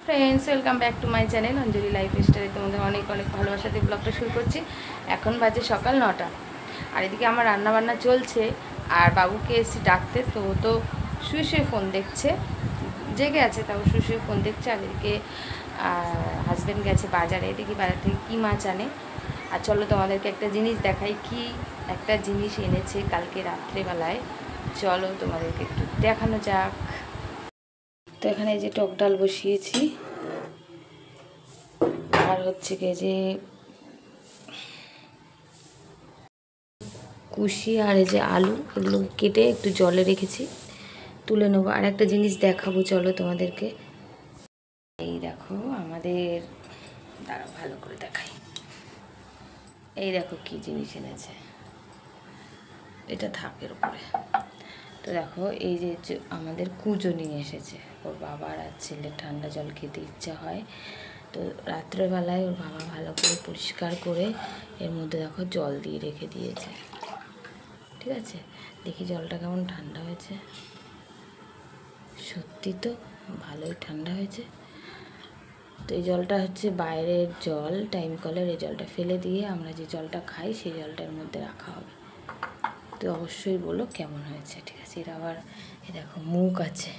Friends welcome back to my channel Anjali lifestyle. तुम्हारे अनेक अनेक भालोबासा দিয়ে ব্লগটা শুরু করছি। এখন বাজে সকাল 9টা আর এদিকে আমার রান্না বান্না চলছে আর বাবুকে এসে ডাকতে তো শুয়ে শুয়ে ফোন দেখছে, জেগে আছে তাও শুয়ে শুয়ে ফোন দেখছে। আর এদিকে হাজব্যান্ড গেছে বাজারে, দেখি বাজার থেকে কী মাছ আনে। আর চলো তোমাদেরকে একটা জিনিস দেখাই, কি একটা জিনিস এনেছে কালকে রাত্রেবেলায়, চলো তোমাদেরকে একটু দেখানো যাক। তো এখানে এই যে টক ডাল বসিয়েছি আর হচ্ছে কি যে কুশি আর এই যে আলু, এগুলো কেটে একটু জলে রেখেছি, তুলে নেবো। আর একটা জিনিস দেখাবো চলো তোমাদেরকে। এই দেখো আমাদের, দাঁড়াও ভালো করে দেখাই। এই দেখো কি জিনিস এনেছে, এটা থাকের উপরে। তো দেখো এই যে আমাদের কুঁজো নিয়ে এসেছে। ওর বাবার আর ছেলে ঠান্ডা জল খেতে ইচ্ছা হয়, তো রাত্রেবেলায় ওর বাবা ভালো করে পরিষ্কার করে এর মধ্যে দেখো জল দিয়ে রেখে দিয়েছে। ঠিক আছে, দেখি জলটা কেমন ঠান্ডা হয়েছে। সত্যি তো ভালোই ঠান্ডা হয়েছে। তো এই জলটা হচ্ছে বাইরের জল, টাইম কলের। এই জলটা ফেলে দিয়ে আমরা যে জলটা খাই সেই জলটার মধ্যে রাখা হবে। তো অবশ্যই বলো কেমন হয়েছে। ঠিক আছে, এর আবার এ দেখো মুখ আছে।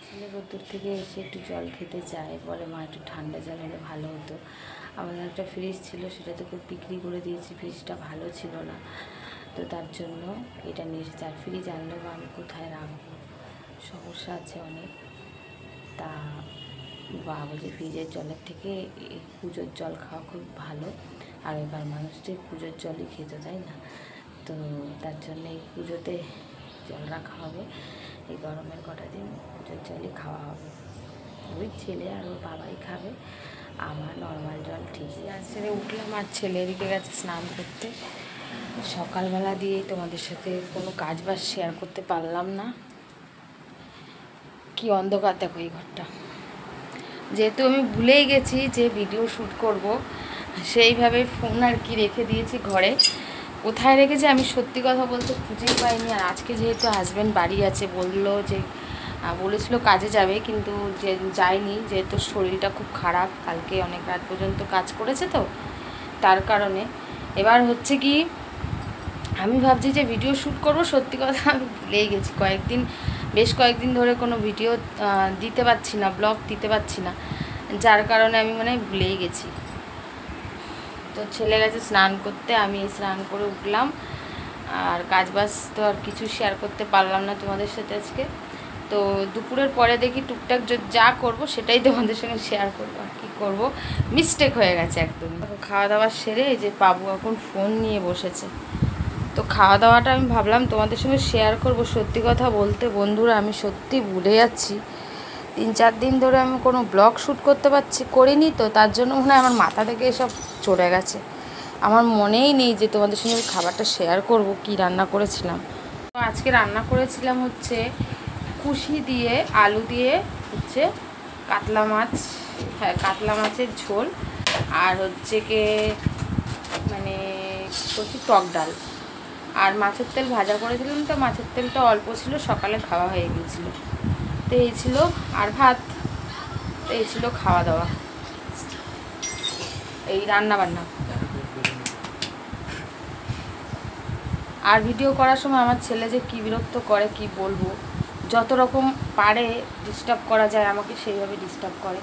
ছেলে দূর থেকে এসে একটু জল খেতে চায়, বলে মা একটু ঠান্ডা জল হলে ভালো হতো। আমাদের একটা ফ্রিজ ছিল, সেটা তো খুব বিক্রি করে দিয়েছি, ফ্রিজটা ভালো ছিল না, তো তার জন্য এটা নিয়ে এসেছি। আর ফ্রিজ আনলেও আমি কোথায় রাখবো, সমস্যা আছে অনেক। তা বাবা যে ফ্রিজের জলের থেকে এই কুঁজোর জল খাওয়া খুব ভালো। আর এবার মানুষদের কুঁজোর জলই খেতে, তাই না? তো তার জন্য এই পুজোতে জল রাখা হবে। এই গরমের কটা দিন কুঁজোর জলই খাওয়া হবে। ওই ছেলে আর ওর বাবাই খাবে, আমার নর্মাল জল ঠিকই আছে। উঠলাম আর ছেলে এদিকে গেছে স্নান করতে। সকালবেলা দিয়েই তোমাদের সাথে কোনো কাজ বাজ শেয়ার করতে পারলাম না, কি অন্ধকার দেখো এই ঘরটা। যেহেতু আমি ভুলেই গেছি যে ভিডিও শ্যুট করব, সেইভাবে ফোন আর কি রেখে দিয়েছি ঘরে। কোথায় রেখেছি আমি সত্যি কথা বলতে খুঁজেই পাইনি। আর আজকে যেহেতু হাজব্যান্ড বাড়ি আছে, বলেছিল কাজে যাবে, কিন্তু যে যায়নি, যেহেতু শরীরটা খুব খারাপ, কালকে অনেক রাত পর্যন্ত কাজ করেছে, তো তার কারণে এবার হচ্ছে কি আমি ভাবছি যে ভিডিও শ্যুট করব, সত্যি কথা আমি ভুলেই গেছি। বেশ কয়েকদিন ধরে কোনো ভিডিও দিতে পারছি না, ব্লগ দিতে পারছি না, যার কারণে আমি ভুলেই গেছি। তো ছেলে গেছে স্নান করতে, আমি স্নান করে উঠলাম। আর কাজবাজ তো আর কিছু শেয়ার করতে পারলাম না তোমাদের সাথে আজকে। তো দুপুরের পরে দেখি টুকটাক যা করব সেটাই তোমাদের সঙ্গে শেয়ার করবো। আর কী করবো, মিস্টেক হয়ে গেছে একদম। খাওয়া দাওয়া সেরে এই যে বাবু এখন ফোন নিয়ে বসেছে। তো খাওয়া দাওয়াটা আমি ভাবলাম তোমাদের সঙ্গে শেয়ার করব। সত্যি কথা বলতে বন্ধুরা, আমি সত্যি ভুলে যাচ্ছি। 3-4 দিন ধরে আমি কোনো ব্লগ শ্যুট করিনি, তো তার জন্য মনে হয় আমার মাথা থেকে এসব চলে গেছে। আমার মনেই নেই যে তোমাদের সঙ্গে খাবারটা শেয়ার করব, কি রান্না করেছিলাম। তো আজকে রান্না করেছিলাম হচ্ছে কুশি দিয়ে আলু দিয়ে হচ্ছে কাতলা মাছ, হ্যাঁ কাতলা মাছের ঝোল। আর হচ্ছে কি করছি টক ডাল। আর মাছের তেল ভাজা করেছিলাম, তো মাছের তেলটা অল্প ছিল, সকালে খাওয়া হয়ে গিয়েছিল। তো এই ছিল, আর ভাত। তো এই ছিল খাওয়া দাওয়া, এই রান্না বান্না। আর ভিডিও করার সময় আমার ছেলে যে কী বিরক্ত করে কি বলবো, যত রকম পারে ডিস্টার্ব করা যায় আমাকে সেইভাবে ডিস্টার্ব করে।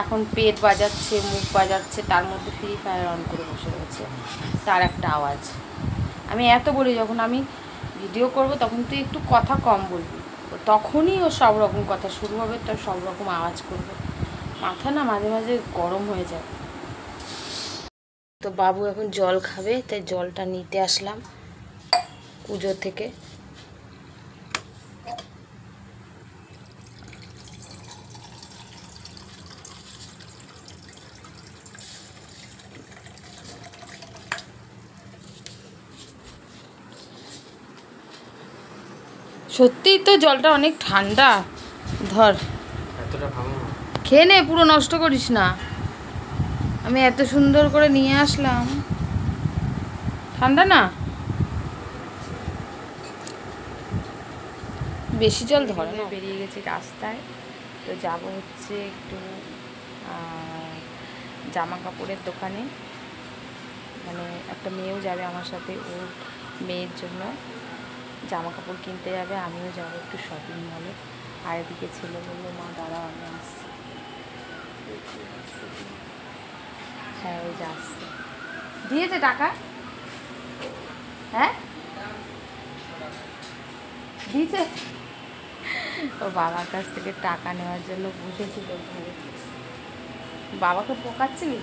এখন পেট বাজাচ্ছে, মুখ বাজাচ্ছে, তার মধ্যে ফ্রি ফায়ার অন করে বসে রয়েছে, তার একটা আওয়াজ। আমি এত বলি যখন আমি ভিডিও করব তখন তুই একটু কথা কম বলবি, তখনই ও সব রকম কথা শুরু হবে, তার সব রকম আওয়াজ করবে। মাথা না মাঝে মাঝে গরম হয়ে যায়। তো বাবু এখন জল খাবে, তাই জলটা নিতে আসলাম পুজো থেকে। সত্যিই তো জলটা অনেক ঠান্ডা। ধর খেয়ে নে, পুরো নষ্ট করিস না। আমি এত সুন্দর করে নিয়ে আসলাম, ঠান্ডা না, বেশি জল ধরে না। বেরিয়ে গেছি রাস্তায়, তো যাব হচ্ছে একটু জামা কাপড়ের দোকানে, মানে একটা মেয়েও যাবে আমার সাথে, ওর মেয়ের জন্য জামা কাপড় কিনতে যাবে, আমিও যাবো একটু শপিং মলে। আর এদিকে ছেলে বললো মা দাঁড়াও আমি আসছি। হ্যাঁ ওই যে আসছে। দিয়েছে টাকা? হ্যাঁ দিয়েছে। ও বাবার কাছ থেকে টাকা নেওয়ার জন্য বসেছিল ঘরে। বাবাকে পোকাচ্ছিলি?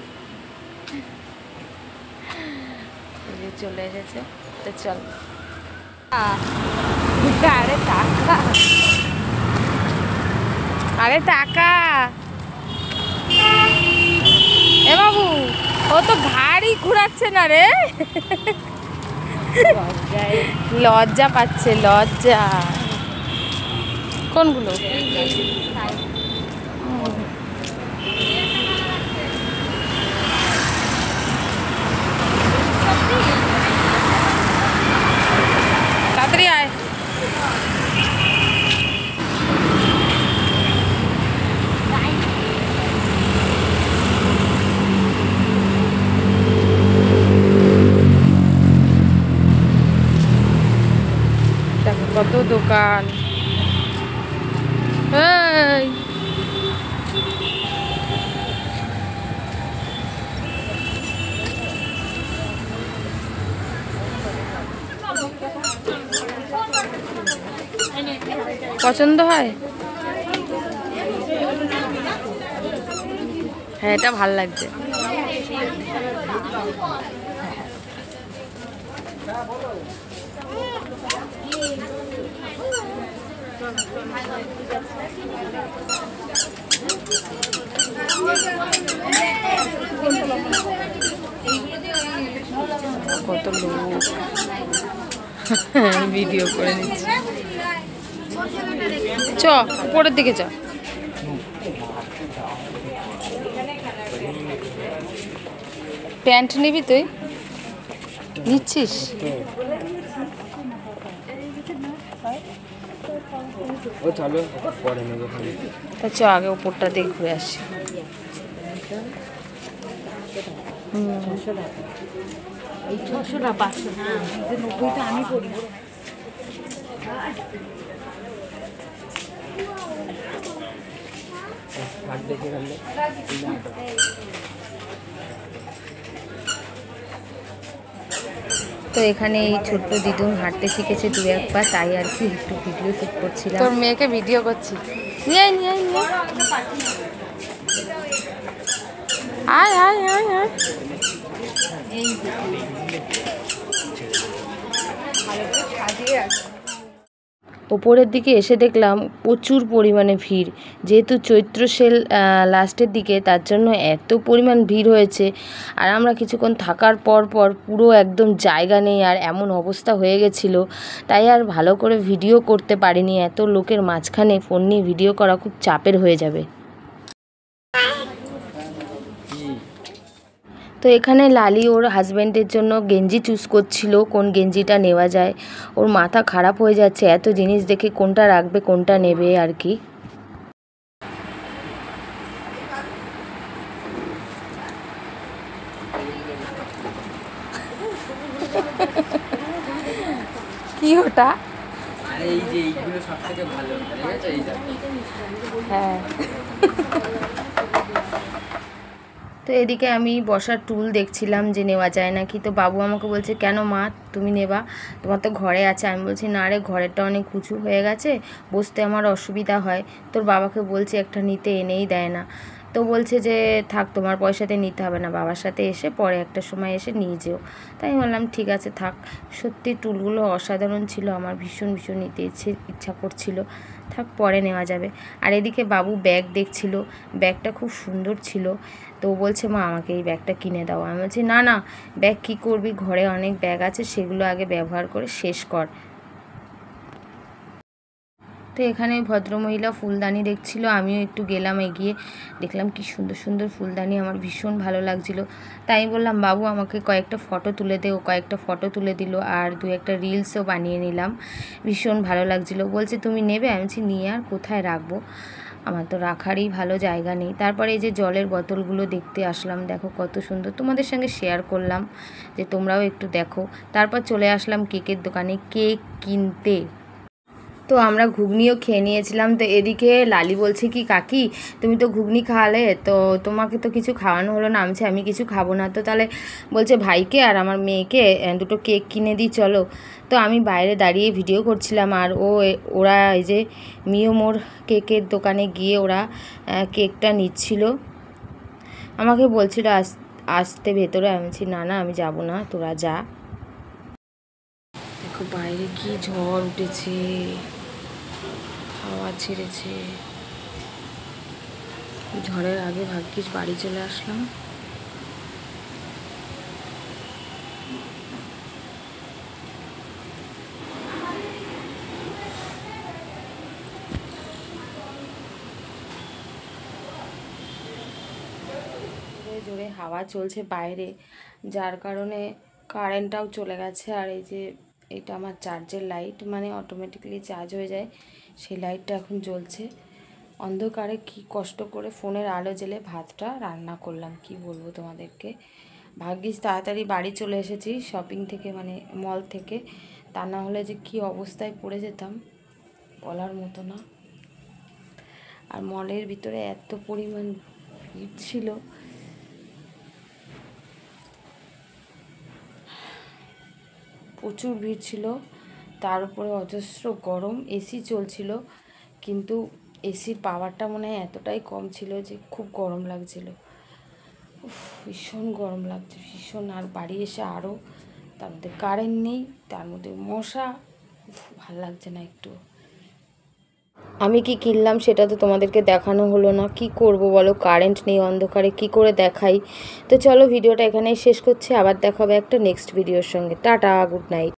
চলে এসেছে, তো চল। আরে টাকা, আরে টাকা। এ বাবু, ও তো ঘাড়ি ঘুরাচ্ছে না রে, লজ্জা পাচ্ছে, লজ্জা। কোনগুলো? তাড়াতাড়ি আয়। দেখো কত দোকান। এই পছন্দ হয়? হ্যাঁ এটা ভাল লাগছে। কত লোক ভিডিও করে নিচ্ছে। চ উপরের দিকে চ। প্যান্ট নিবি তুই? নিচ্ছিস? তা চ আগে উপরটা দিয়ে ঘুরে আসি। এই 600 না 500, হ্যাঁ 90টা আমি করি। তো এখানে এই ছোট্ট দিদুন হাঁটতে শিখেছে দু একবার, তাই আর কি একটু ভিডিও শ্যুট করছিলাম। তোর মেয়েকে ভিডিও করছি। নিয়ে নিয়ে নিয়ে আয় আয় আয় আয়। ওপরের দিকে এসে দেখলাম প্রচুর পরিমাণে ভিড়, যেহেতু চৈত্র সেল লাস্টের দিকে, তার জন্য এত পরিমাণ ভিড় হয়েছে। আর আমরা কিছুক্ষণ থাকার পর পর পুরো একদম জায়গা নেই, আর এমন অবস্থা হয়ে গেছিলো, তাই আর ভালো করে ভিডিও করতে পারিনি। এত লোকের মাঝখানে ফোন নিয়ে ভিডিও করা খুব চাপের হয়ে যাবে। তো এখানে লালি ওর হাজব্যান্ডের জন্য গেঞ্জি চুজ করছিল, কোন গেঞ্জিটা নেওয়া যায়। ওর মাথা খারাপ হয়ে যাচ্ছে এত জিনিস দেখে, কোনটা রাখবে কোনটা নেবে আর কি। কি ওটা? এই যে এইগুলো সবথেকে ভালো, ঠিক আছে? এইটা হ্যাঁ। তো এদিকে আমি বসার টুল দেখছিলাম যে নেওয়া যায় নাকি। তো বাবু আমাকে বলছে কেন মা তুমি নেবা, তোমার তো ঘরে আছে। আমি বলছি না রে, ঘরেরটা অনেক উঁচু হয়ে গেছে, বসতে আমার অসুবিধা হয়। তোর বাবাকে বলছি একটা নিতে, এনেই দেয় না। তো বলছে যে থাক তোমার পয়সাতে নিতে হবে না, বাবার সাথে এসে পরে একটা সময় এসে নিয়ে যেও। তাই আমি বললাম ঠিক আছে থাক। সত্যি টুলগুলো অসাধারণ ছিল, আমার ভীষণ ভীষণ নিতে ইচ্ছা করছিল। থাক পরে নেওয়া যাবে। আর এদিকে বাবু ব্যাগ দেখছিল, ব্যাগটা খুব সুন্দর ছিল। তো বলছে মা আমাকে এই ব্যাগটা কিনে দাও। আমি বলছি না না, ব্যাগ কী করবি, ঘরে অনেক ব্যাগ আছে, সেগুলো আগে ব্যবহার করে শেষ কর। তো এখানে ভদ্রমহিলা ফুলদানি দেখছিল, আমিও একটু গেলাম এগিয়ে, দেখলাম কি সুন্দর সুন্দর ফুলদানি, আমার ভীষণ ভালো লাগছিল। তাই বললাম বাবু আমাকে কয়েকটা ফটো তুলে দে। ও কয়েকটা ফটো তুলে দিল, আর দু একটা রিলসও বানিয়ে নিলাম, ভীষণ ভালো লাগছিল। বলছে তুমি নেবে? আমি বলছি নিয়ে আর কোথায় রাখবো, আমার তো রাখারই ভালো জায়গা নেই। তারপরে এই যে জলের বোতলগুলো দেখতে আসলাম, দেখো কত সুন্দর, তোমাদের সঙ্গে শেয়ার করলাম যে তোমরাও একটু দেখো। তারপর চলে আসলাম কেকের দোকানে কেক কিনতে। তো আমরা ঘুগনিও খেয়ে নিয়েছিলাম। তো এদিকে লালি বলছে কি, কাকি তুমি তো ঘুগনি খাওয়ালে, তো তোমাকে তো কিছু খাওয়ানো হলো না। আমি কিছু খাবো না। তো তাহলে বলছে ভাইকে আর আমার মেয়েকে দুটো কেক কিনে দিই চলো। তো আমি বাইরে দাঁড়িয়ে ভিডিও করছিলাম, আর ওরা এই যে মিওমোর কেকের দোকানে গিয়ে ওরা কেকটা নিচ্ছিল। আমাকে বলছিল আসতে ভেতরে। আমি বলছি না আমি যাব না, তোরা যা। দেখো বাইরে কি ঝড় উঠেছে, হাওয়া ছেড়েছে। ঝড়ের আগে ভাগ্যিস বাড়ি চলে আসলাম। জোরে হাওয়া চলছে বাইরে, যার কারণে কারেন্টটাও চলে গেছে। আর এই যে এটা আমার চার্জের লাইট, মানে অটোমেটিক্যালি চার্জ হয়ে যায়, সেই লাইটটা এখন জ্বলছে। অন্ধকারে কি কষ্ট করে ফোনের আলো জ্বেলে ভাতটা রান্না করলাম, কি বলবো তোমাদেরকে। ভাগ্যিস তাড়াতাড়ি বাড়ি চলে এসেছি শপিং থেকে, মানে মল থেকে, তা না হলে যে কি অবস্থায় পড়ে যেতাম বলার মতো না। আর মলের ভিতরে এত পরিমাণ ভিড় ছিল, প্রচুর ভিড় ছিল। তার উপরে অজস্র গরম, এসি চলছিল, কিন্তু এসির পাওয়ারটা মনে হয় এতটাই কম ছিল যে খুব গরম লাগছিল। ভীষণ গরম লাগছে, ভীষণ। আর বাড়ি এসে আরও, তার মধ্যে কারেন্ট নেই, তার মধ্যে মশা, ভাল লাগছে না একটু। আমি কি কিনলাম সেটা তো তোমাদেরকে দেখানো হলো না, কি করব বলো, কারেন্ট নেই, অন্ধকারে কি করে দেখাই। তো চলো ভিডিওটা এখানেই শেষ করছি, আবার দেখা হবে একটা নেক্সট ভিডিওর সঙ্গে। Tata, good night.